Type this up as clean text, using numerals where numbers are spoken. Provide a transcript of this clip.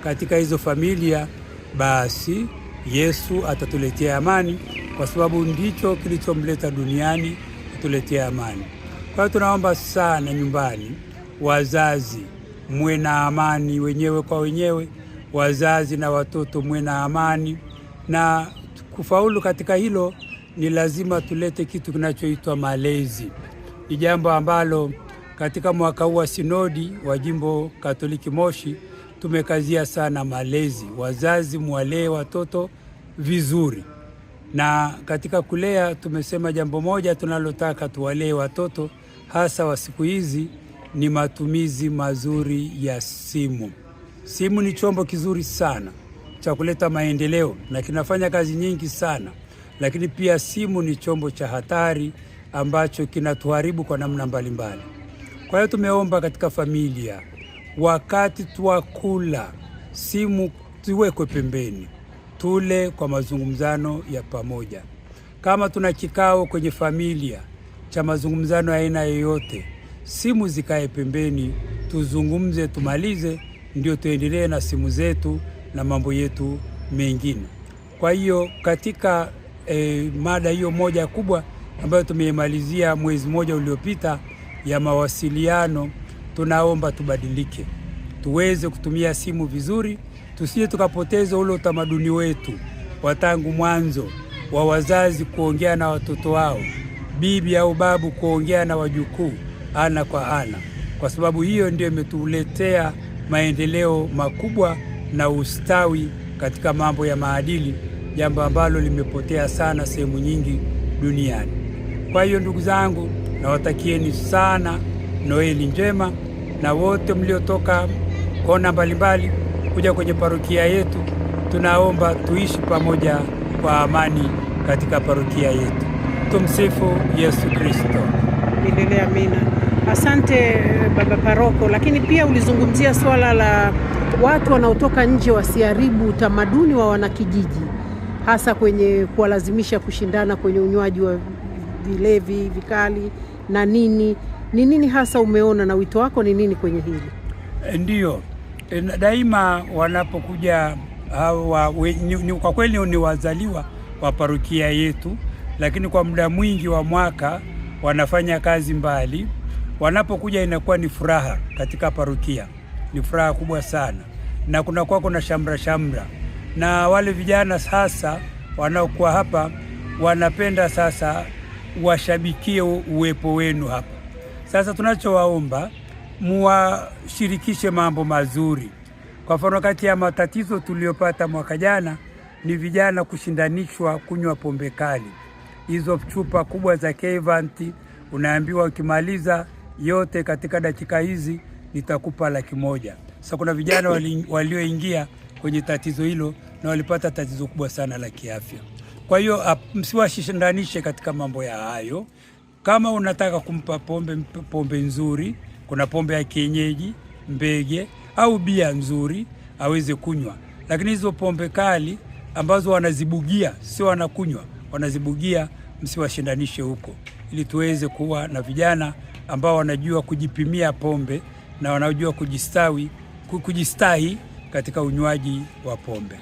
katika hizo familia, basi Yesu atatuletea amani, kwa sababu ndicho kilichomleta duniani, kutuletea amani. Kwa hiyo tunaomba sana nyumbani, wazazi muwe na amani wenyewe kwa wenyewe, wazazi na watoto muwe na amani, na kufaulu katika hilo ni lazima tulete kitu kinachoitwa malezi. Ni jambo ambalo katika mwaka huu wa sinodi wa Jimbo Katoliki Moshi tumekazia sana malezi. Wazazi muwalee watoto vizuri, na katika kulea tumesema jambo moja tunalotaka tuwalee watoto hasa wa siku hizi ni matumizi mazuri ya simu. Simu ni chombo kizuri sana cha kuleta maendeleo na kinafanya kazi nyingi sana, lakini pia simu ni chombo cha hatari ambacho kinatuharibu kwa namna mbalimbali. Kwa hiyo tumeomba katika familia, wakati tuwakula, simu ziwekwe pembeni, tule kwa mazungumzano ya pamoja. Kama tuna kikao kwenye familia cha mazungumzano ya aina yoyote, simu zikae pembeni, tuzungumze, tumalize, ndio tuendelee na simu zetu na mambo yetu mengine. Kwa hiyo katika mada hiyo moja kubwa ambayo tumeimalizia mwezi mmoja uliopita ya mawasiliano, tunaomba tubadilike, tuweze kutumia simu vizuri, tusije tukapoteza ule utamaduni wetu wa tangu mwanzo wa wazazi kuongea na watoto wao, bibi au babu kuongea na wajukuu ana kwa ana, kwa sababu hiyo ndio imetuletea maendeleo makubwa na ustawi katika mambo ya maadili, jambo ambalo limepotea sana sehemu nyingi duniani. Kwa hiyo ndugu zangu, nawatakieni sana Noeli njema, na wote mliotoka kona mbalimbali kuja kwenye parokia yetu, tunaomba tuishi pamoja kwa amani katika parokia yetu. Tumsifu Yesu Kristo. Milele amina. Asante baba paroko, lakini pia ulizungumzia swala la watu wanaotoka nje wasiharibu utamaduni wa wanakijiji, hasa kwenye kuwalazimisha kushindana kwenye unywaji wa vilevi vikali na nini. Ni nini hasa umeona na wito wako ni nini kwenye hili? Ndiyo, daima wanapokuja hawa, kwa kweli ni wazaliwa wa parokia yetu, lakini kwa muda mwingi wa mwaka wanafanya kazi mbali. Wanapokuja inakuwa ni furaha katika parokia, ni furaha kubwa sana, na kuna shamra, na wale vijana sasa wanaokuwa hapa wanapenda sasa washabikie uwepo wenu hapa. Sasa tunachowaomba, muwashirikishe mambo mazuri. Kwa mfano, kati ya matatizo tuliyopata mwaka jana ni vijana kushindanishwa kunywa pombe kali. Hizo chupa kubwa za Kevanti, unaambiwa ukimaliza yote katika dakika hizi nitakupa 100,000. Sasa kuna vijana walioingia kwenye tatizo hilo na walipata tatizo kubwa sana la kiafya. Kwa hiyo msiwashindanishe katika mambo ya hayo. Kama unataka kumpa pombe nzuri, kuna pombe ya kienyeji, mbege au bia nzuri aweze kunywa. Lakini hizo pombe kali ambazo wanazibugia, sio wanakunywa, wanazibugia, msiwashindanishe huko, ili tuweze kuwa na vijana ambao wanajua kujipimia pombe na wanajua kujistahi katika unywaji wa pombe.